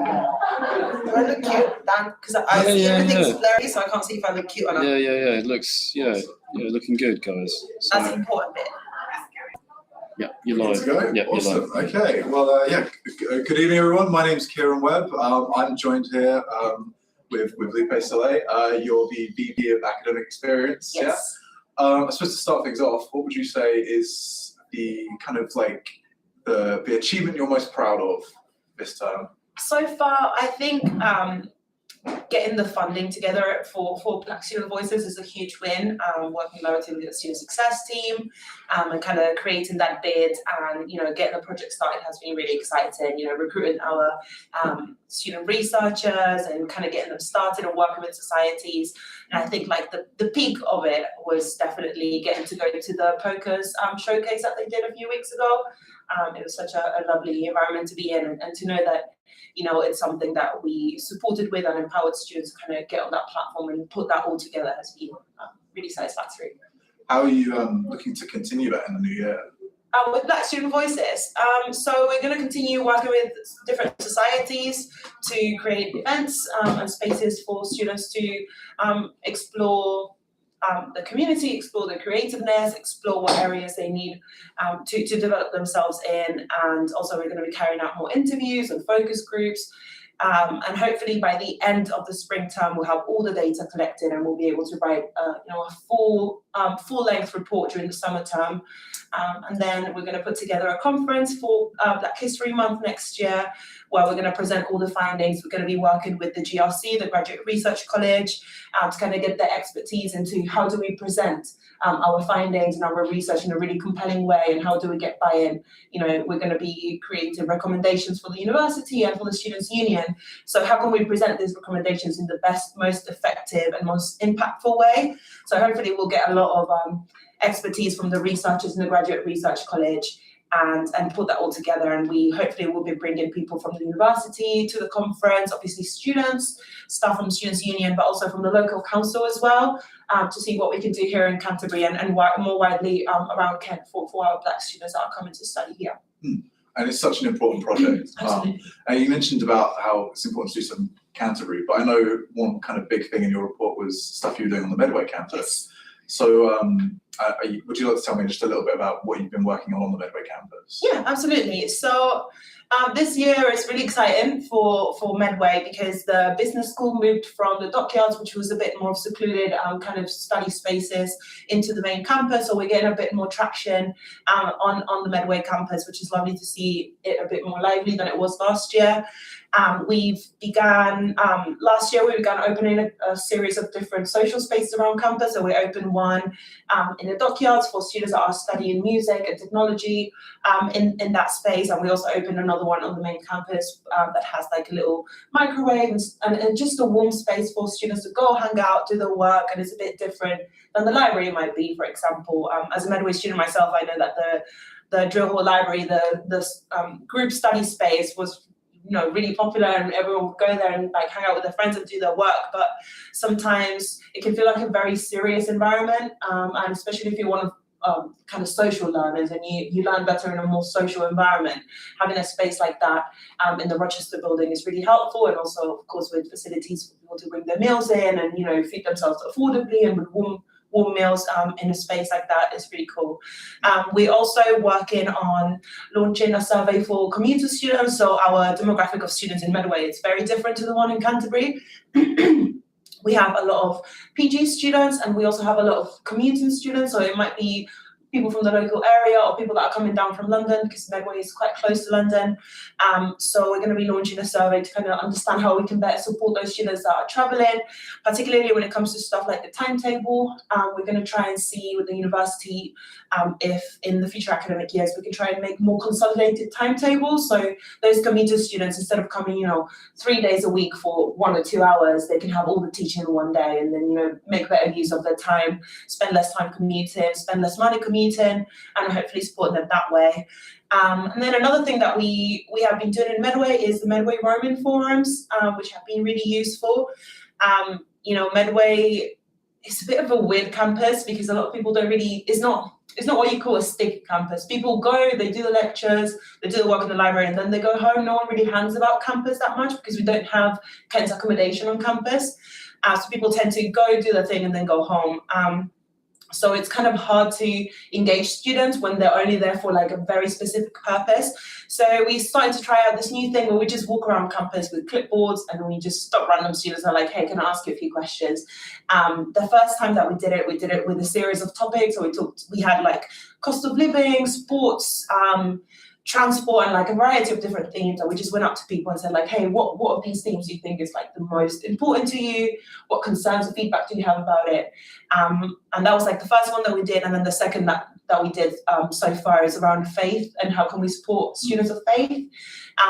Do I look cute, Dan? Because I see everything's blurry, so I can't see if I look cute or not. Yeah. It looks, looking good, guys. So, that's the important bit. Yeah, you're live. Yeah, awesome. You're live. Okay, well, good evening, everyone. My name's Kieran Webb. I'm joined here with Lupe Soleil. You're the VP of Academic Experience. Yes. Yeah. I suppose to start things off, what would you say is the kind of like the achievement you're most proud of this term? So far, I think getting the funding together for Black Student Voices is a huge win. Working directly with the student success team and kind of creating that bid and getting the project started has been really exciting. Recruiting our student researchers and kind of getting them started and working with societies. And I think like the peak of it was definitely getting to go to the POCUS showcase that they did a few weeks ago. It was such a lovely environment to be in, and to know that it's something that we supported with and empowered students to kind of get on that platform and put that all together has been really satisfactory. How are you looking to continue that in the new year? With Black Student Voices. So we're going to continue working with different societies to create events and spaces for students to explore the community, explore the creativeness, explore what areas they need to develop themselves in. And also we're going to be carrying out more interviews and focus groups. And hopefully by the end of the spring term, we'll have all the data collected and we'll be able to write a full-length report during the summer term. And then we're going to put together a conference for Black History Month next year, where we're going to present all the findings. We're going to be working with the GRC, the Graduate Research College, to kind of get their expertise into how do we present our findings and our research in a really compelling way, and how do we get buy-in. We're going to be creating recommendations for the university and for the Students' Union. So how can we present these recommendations in the best, most effective and most impactful way? So hopefully we'll get a lot of expertise from the researchers in the Graduate Research College and put that all together. And we hopefully will be bringing people from the university to the conference, obviously students, staff from the Students' Union, but also from the local council as well, to see what we can do here in Canterbury and more widely around Kent for our Black students that are coming to study here. And it's such an important project. And you mentioned about how it's important to do some Canterbury, but I know one kind of big thing in your report was stuff you were doing on the Medway campus. Yes. So would you like to tell me just a little bit about what you've been working on the Medway campus? Yeah, absolutely. So this year is really exciting for Medway because the business school moved from the dockyards, which was a bit more secluded kind of study spaces, into the main campus. So we're getting a bit more traction on the Medway campus, which is lovely to see it a bit more lively than it was last year. Last year we began opening a series of different social spaces around campus. So we opened one in the dockyards for students that are studying music and technology in that space. And we also opened another one on the main campus that has like a little microwave and just a warm space for students to go hang out, do their work. And it's a bit different than the library might be, for example. As a Medway student myself, I know that the Drill Hall Library, the group study space was really popular and everyone would go there and like hang out with their friends and do their work, but sometimes it can feel like a very serious environment, and especially if you're one of kind of social learners and you learn better in a more social environment, having a space like that in the Rochester building is really helpful. And also of course with facilities for people to bring their meals in and feed themselves affordably and with warm meals in a space like that is really cool. We're also working on launching a survey for commuter students. So our demographic of students in Medway is very different to the one in Canterbury. We have a lot of PG students and we also have a lot of commuting students. So it might be people from the local area or people that are coming down from London, because Medway is quite close to London. So we're going to be launching a survey to kind of understand how we can better support those students that are traveling, particularly when it comes to stuff like the timetable. We're going to try and see with the university if in the future academic years we can try and make more consolidated timetables. So those commuter students, instead of coming 3 days a week for 1 or 2 hours, they can have all the teaching in one day and then make better use of their time, spend less time commuting, spend less money commuting, and hopefully supporting them that way. And then another thing that we have been doing in Medway is the Medway Roaming Forums, which have been really useful. Medway is a bit of a weird campus because a lot of people don't really, it's not it's not what you call a stick campus. People go, they do the lectures, they do the work in the library, and then they go home. No one really hangs about campus that much because we don't have Kent accommodation on campus. So people tend to go do the thing and then go home. So it's kind of hard to engage students when they're only there for like a very specific purpose. So we started to try out this new thing where we just walk around campus with clipboards and we just stop random students and are like, hey, can I ask you a few questions? The first time that we did it with a series of topics. So we had like cost of living, sports, transport, and like a variety of different themes, and we just went up to people and said like, hey, what of these themes do you think is like the most important to you? What concerns or feedback do you have about it? And that was like the first one that we did, and then the second that we did so far is around faith and how can we support students of faith.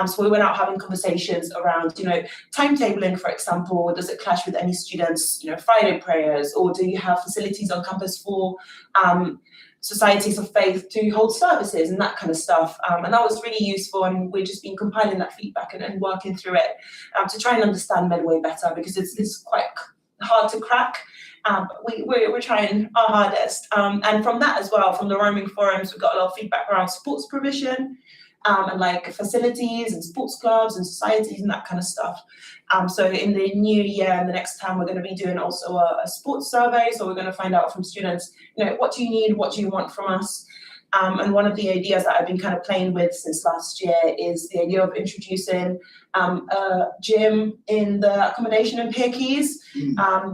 So we went out having conversations around, timetabling, for example. Does it clash with any students, Friday prayers, or do you have facilities on campus for societies of faith to hold services and that kind of stuff, and that was really useful, and we've just been compiling that feedback and working through it to try and understand Medway better, because it's quite hard to crack, but we're trying our hardest, and from that as well, from the roaming forums, we've got a lot of feedback around sports provision, and like facilities and sports clubs and societies and that kind of stuff. So in the new year and the next time, we're going to be doing also a sports survey. So we're going to find out from students, what do you need? What do you want from us? And one of the ideas that I've been kind of playing with since last year is the idea of introducing a gym in the accommodation in Pier Keys.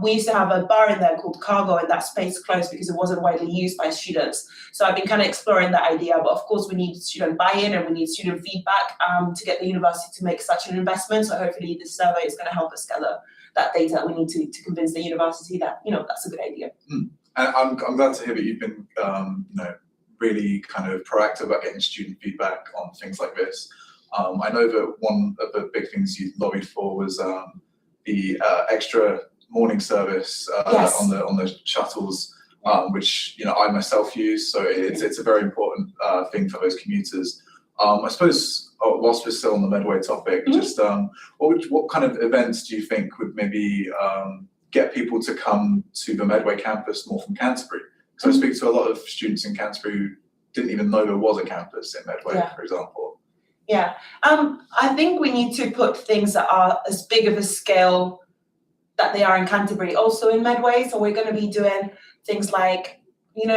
We used to have a bar in there called Cargo, and that space closed because it wasn't widely used by students. So I've been kind of exploring that idea, but of course we need student buy-in and we need student feedback to get the university to make such an investment. So hopefully this survey is going to help us gather that data we need to convince the university that, that's a good idea. And I'm glad to hear that you've been, really kind of proactive about getting student feedback on things like this. I know that one of the big things you lobbied for was the extra morning service Yes. on the shuttles, which I myself use. So it's a very important thing for those commuters. I suppose whilst we're still on the Medway topic, just what kind of events do you think would maybe get people to come to the Medway campus more from Canterbury? So I speak to a lot of students in Canterbury who didn't even know there was a campus in Medway, for example. Yeah, I think we need to put things that are as big of a scale that they are in Canterbury also in Medway. So we're going to be doing things like,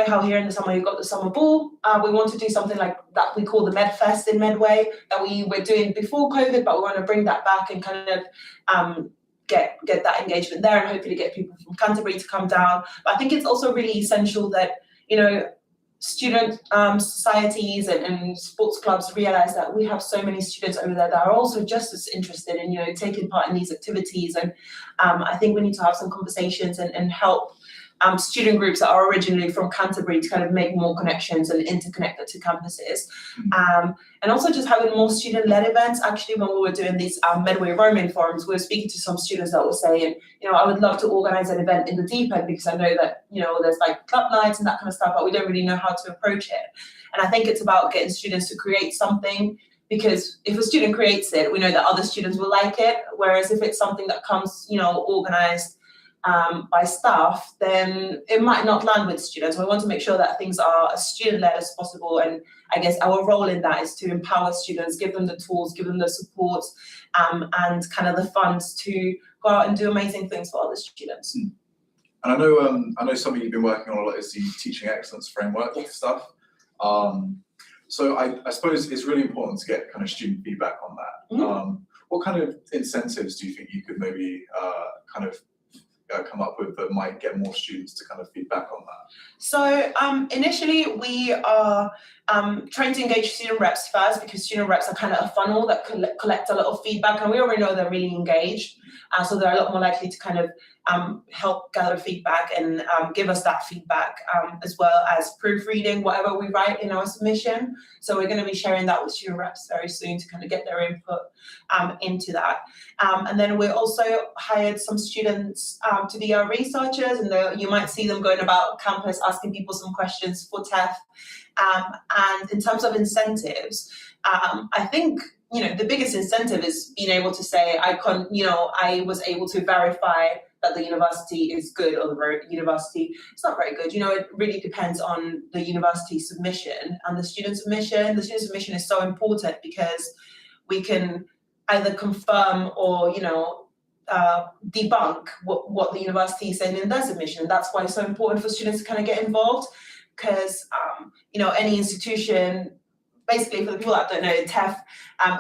how here in the summer you've got the summer ball. We want to do something like that we call the MedFest in Medway that we were doing before COVID, but we want to bring that back and kind of get that engagement there and hopefully get people from Canterbury to come down. But I think it's also really essential that, student societies and sports clubs realize that we have so many students over there that are also just as interested in, taking part in these activities. And I think we need to have some conversations and help student groups that are originally from Canterbury to kind of make more connections and interconnect the two campuses. And also just having more student-led events. Actually, when we were doing these Medway roaming forums, we were speaking to some students that were saying, I would love to organize an event in the deep end because I know that, there's like club nights and that kind of stuff, but we don't really know how to approach it. And I think it's about getting students to create something, because if a student creates it, we know that other students will like it. Whereas if it's something that comes, organized by staff, then it might not land with students. We want to make sure that things are as student-led as possible, and I guess our role in that is to empower students, give them the tools, give them the support, and kind of the funds to go out and do amazing things for other students. And I know something you've been working on a lot is the teaching excellence framework stuff. So I suppose it's really important to get kind of student feedback on that. What kind of incentives do you think you could maybe kind of come up with that might get more students to kind of feedback on that? So initially we are trying to engage student reps first, because student reps are kind of a funnel that collect a lot of feedback, and we already know they're really engaged. So they're a lot more likely to kind of help gather feedback and give us that feedback, as well as proofreading whatever we write in our submission. So we're going to be sharing that with student reps very soon to kind of get their input into that. And then we also hired some students to be our researchers, and you might see them going about campus asking people some questions for TEF. And in terms of incentives, I think the biggest incentive is being able to say, I was able to verify that the university is good, or the university is not very good. It really depends on the university submission and the student submission. The student submission is so important because we can either confirm or, debunk what the university is saying in their submission. That's why it's so important for students to kind of get involved, because, any institution, basically, for the people that don't know, TEF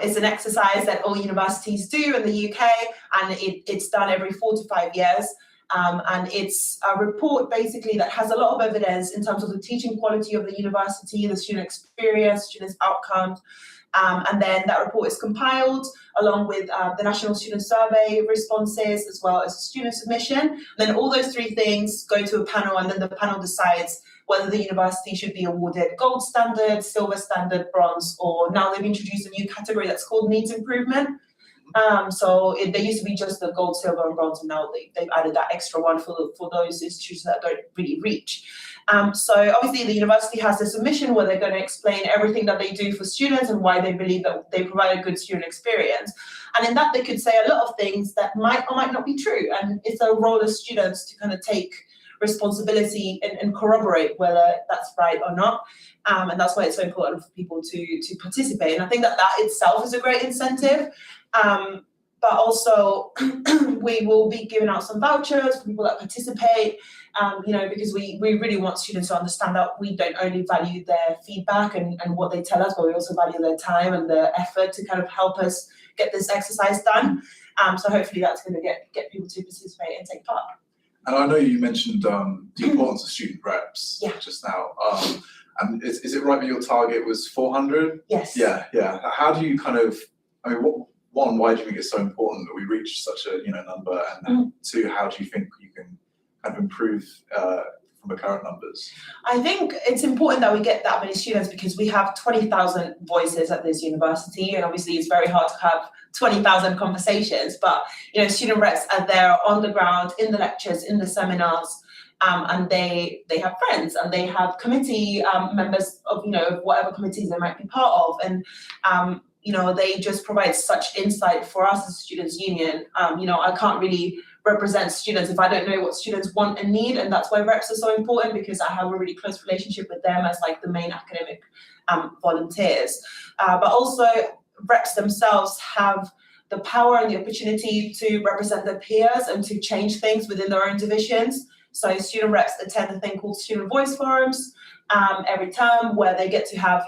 is an exercise that all universities do in the UK, and it's done every 4 to 5 years. And it's a report basically that has a lot of evidence in terms of the teaching quality of the university, the student experience, students' outcomes. And then that report is compiled along with the National Student Survey responses, as well as student submission. And then all those 3 things go to a panel, and then the panel decides whether the university should be awarded gold standard, silver standard, bronze, or now they've introduced a new category that's called needs improvement. They used to be just the gold, silver, and bronze, and now they've added that extra one for those institutions that don't really reach. So obviously the university has a submission where they're going to explain everything that they do for students and why they believe that they provide a good student experience. And in that, they could say a lot of things that might or might not be true. And it's a role of students to kind of take responsibility and corroborate whether that's right or not. And that's why it's so important for people to participate. And I think that itself is a great incentive. But also we will be giving out some vouchers for people that participate, because we really want students to understand that we don't only value their feedback and what they tell us, but we also value their time and their effort to kind of help us get this exercise done. So hopefully that's going to get people to participate and take part. And I know you mentioned the importance of student reps just now. And is it right that your target was 400? Yes. Yeah. How do you why do you think it's so important that we reach such a number? And 2, how do you think you can kind of improve from the current numbers? I think it's important that we get that many students because we have 20,000 voices at this university, and obviously it's very hard to have 20,000 conversations, but student reps are there on the ground, in the lectures, in the seminars, and they have friends and they have committee members of whatever committees they might be part of, and they just provide such insight for us as a students' union. I can't really represent students if I don't know what students want and need, and that's why reps are so important, because I have a really close relationship with them as like the main academic volunteers. But also reps themselves have the power and the opportunity to represent their peers and to change things within their own divisions. So student reps attend a thing called student voice forums every term, where they get to have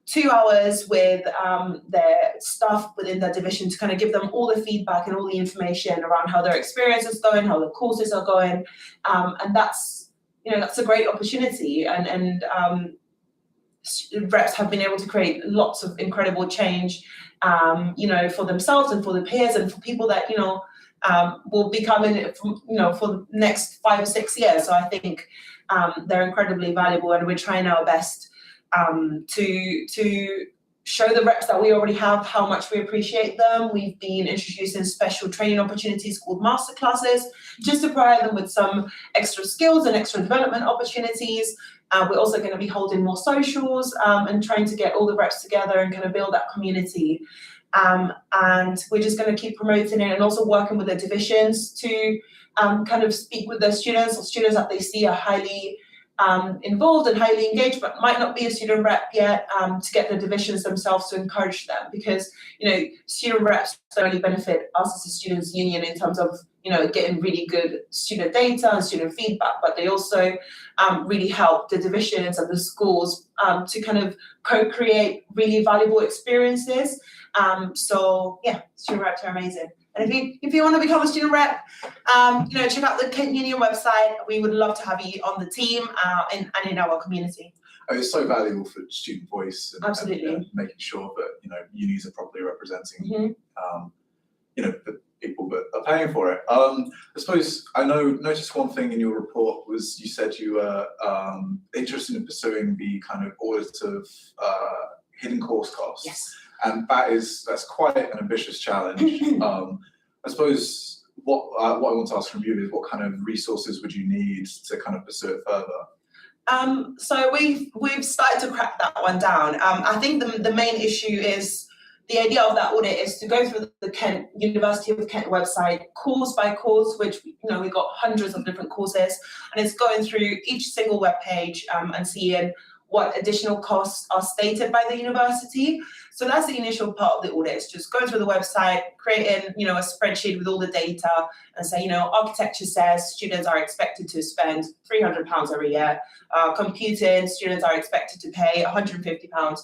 2 hours with their staff within their division to kind of give them all the feedback and all the information around how their experience is going, how the courses are going, and that's a great opportunity. And reps have been able to create lots of incredible change, for themselves and for the peers and for people that will be coming for the next 5 or 6 years. So I think they're incredibly valuable, and we're trying our best to show the reps that we already have how much we appreciate them. We've been introducing special training opportunities called masterclasses, just to provide them with some extra skills and extra development opportunities. We're also going to be holding more socials and trying to get all the reps together and kind of build that community. And we're just going to keep promoting it, and also working with the divisions to kind of speak with their students, or students that they see are highly involved and highly engaged, but might not be a student rep yet, to get the divisions themselves to encourage them, because student reps don't only benefit us as a students' union in terms of getting really good student data and student feedback, but they also really help the divisions and the schools to kind of co-create really valuable experiences. Student reps are amazing. And if you want to become a student rep, check out the Kent Union website. We would love to have you on the team and in our community. It's so valuable for student voice and, absolutely, and making sure that unis are properly representing the people that are paying for it. I suppose noticed one thing in your report was you said you were interested in pursuing the kind of audit of hidden course costs. Yes. And that's quite an ambitious challenge. I suppose what I want to ask from you is, what kind of resources would you need to kind of pursue it further? So we've started to crack that one down. I think the main issue is the idea of that audit is to go through the Kent University of Kent website course by course, which we got hundreds of different courses, and it's going through each single web page and seeing what additional costs are stated by the university. So that's the initial part of the audit. It's just going through the website, creating a spreadsheet with all the data, and say architecture says students are expected to spend £300 every year. Computing, students are expected to pay £150.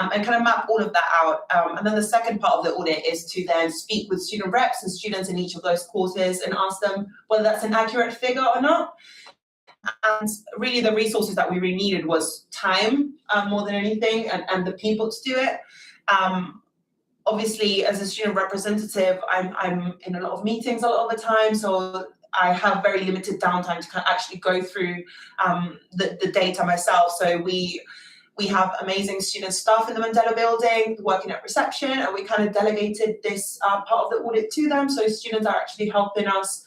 And kind of map all of that out. And then the second part of the audit is to then speak with student reps and students in each of those courses and ask them whether that's an accurate figure or not. And really the resources that we really needed was time more than anything, and the people to do it. Obviously, as a student representative, I'm in a lot of meetings a lot of the time, so I have very limited downtime to kind of actually go through the data myself. So we have amazing student staff in the Mandela building working at reception, and we kind of delegated this part of the audit to them. So students are actually helping us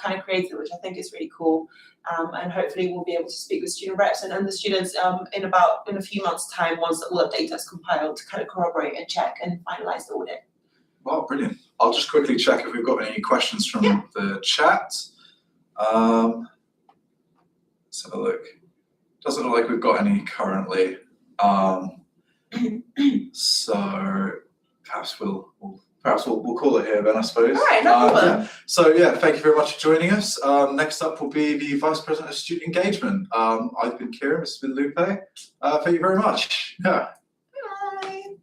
kind of create it, which I think is really cool. And hopefully we'll be able to speak with student reps and the students in a few months' time, once all the data is compiled, to kind of corroborate and check and finalise the audit. Wow, brilliant. I'll just quickly check if we've got any questions from the chat. Let's have a look. Doesn't look like we've got any currently. So perhaps we'll call it here then, I suppose. All right, no problem. So thank you very much for joining us. Next up will be the Vice President of Student Engagement. I've been Kieran, this has been Lupe. Thank you very much. Yeah. Bye.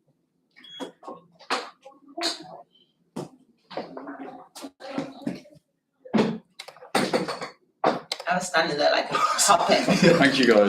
I was standing there like a puppet. Thank you, guys.